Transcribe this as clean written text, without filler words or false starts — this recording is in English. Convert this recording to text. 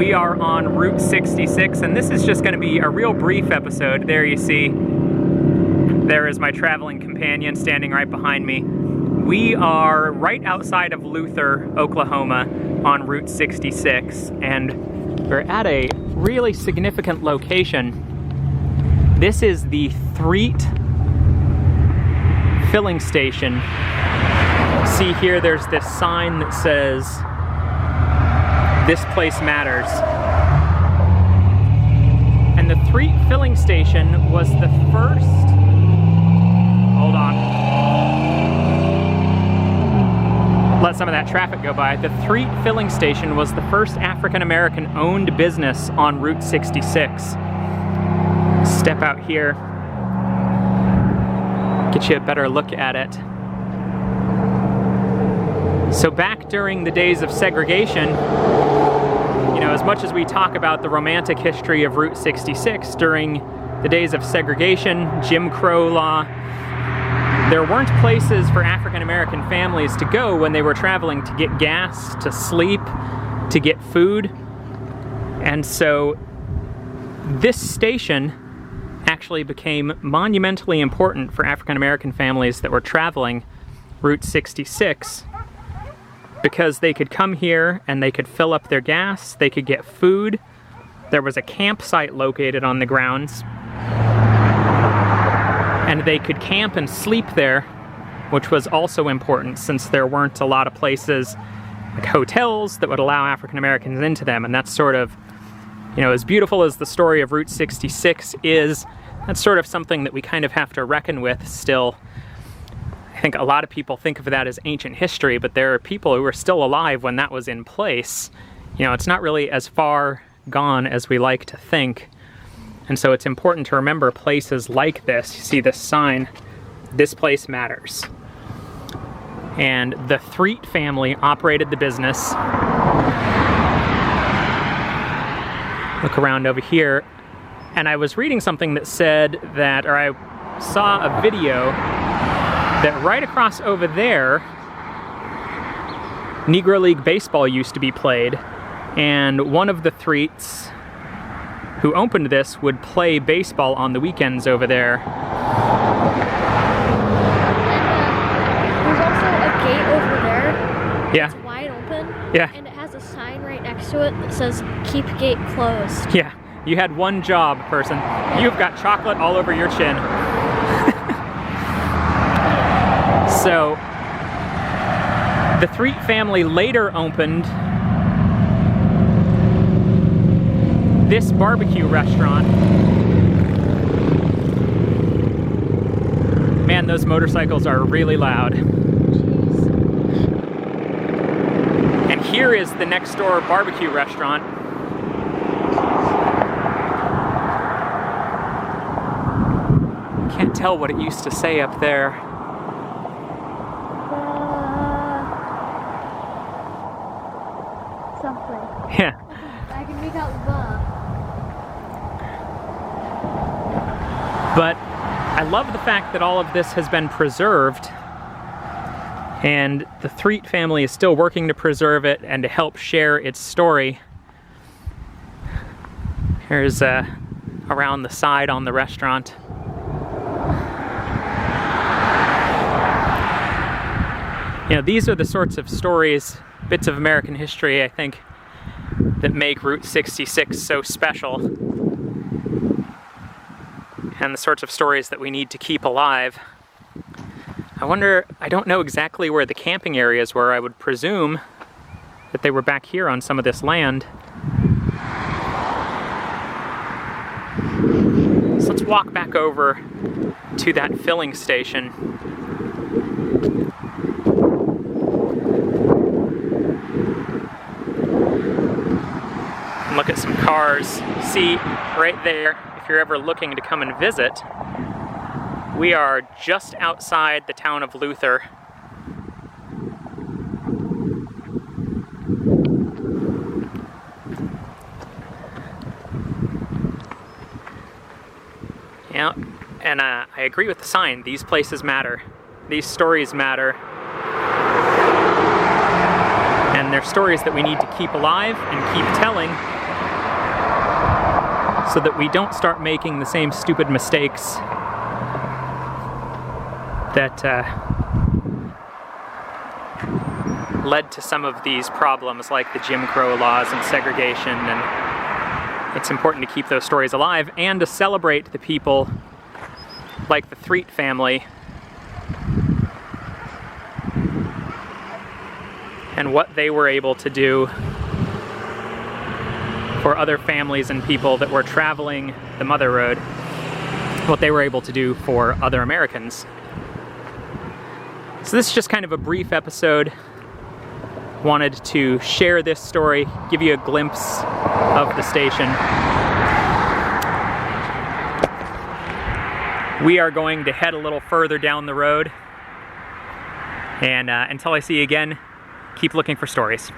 We are on Route 66, and this is just going to be a real brief episode. There you see, there is my traveling companion standing right behind me. We are right outside of Luther, Oklahoma, on Route 66, and we're at a really significant location. This is the Threatt Filling Station. See here, there's this sign that says, "This place matters." And the Threatt Filling Station was the first... Hold on. Let some of that traffic go by. The Threatt Filling Station was the first African-American owned business on Route 66. Step out here, get you a better look at it. So back during the days of segregation, you know, as much as we talk about the romantic history of Route 66, during the days of segregation, Jim Crow law, there weren't places for African-American families to go when they were traveling to get gas, to sleep, to get food. And so this station actually became monumentally important for African-American families that were traveling Route 66, because they could come here and they could fill up their gas, they could get food. There was a campsite located on the grounds, and they could camp and sleep there, which was also important since there weren't a lot of places like hotels that would allow African Americans into them. And that's sort of, you know, as beautiful as the story of Route 66 is, that's sort of something that we kind of have to reckon with still. I think a lot of people think of that as ancient history, but there are people who are still alive when that was in place. You know, it's not really as far gone as we like to think. And so it's important to remember places like this. You see this sign, "This place matters." And the Threatt family operated the business. Look around over here, and I was reading something that said that, or I saw a video that right across over there, Negro League Baseball used to be played, and one of the Threatts who opened this would play baseball on the weekends over there. There's also a gate over there. Yeah. It's wide open. Yeah. And it has a sign right next to it that says, "Keep gate closed." Yeah. You had one job, person. You've got chocolate all over your chin. So, the Threatt family later opened this barbecue restaurant. Man, those motorcycles are really loud. Jeez. And here is the next door barbecue restaurant. Can't tell what it used to say up there. Something. Yeah. I can make out the. But I love the fact that all of this has been preserved, and the Threatt family is still working to preserve it and to help share its story. Here's around the side on the restaurant. You know, these are the sorts of stories, bits of American history, I think, that make Route 66 so special. And the sorts of stories that we need to keep alive. I wonder, I don't know exactly where the camping areas were. I would presume that they were back here on some of this land. So let's walk back over to that filling station. And look at some cars. See, right there, if you're ever looking to come and visit, we are just outside the town of Luther. Yeah, and I agree with the sign. These places matter. These stories matter. And they're stories that we need to keep alive and keep telling so that we don't start making the same stupid mistakes that led to some of these problems, like the Jim Crow laws and segregation. And it's important to keep those stories alive and to celebrate the people like the Threatt family and what they were able to do for other families and people that were traveling the Mother Road, what they were able to do for other Americans. So this is just kind of a brief episode. Wanted to share this story, give you a glimpse of the station. We are going to head a little further down the road, and until I see you again, keep looking for stories.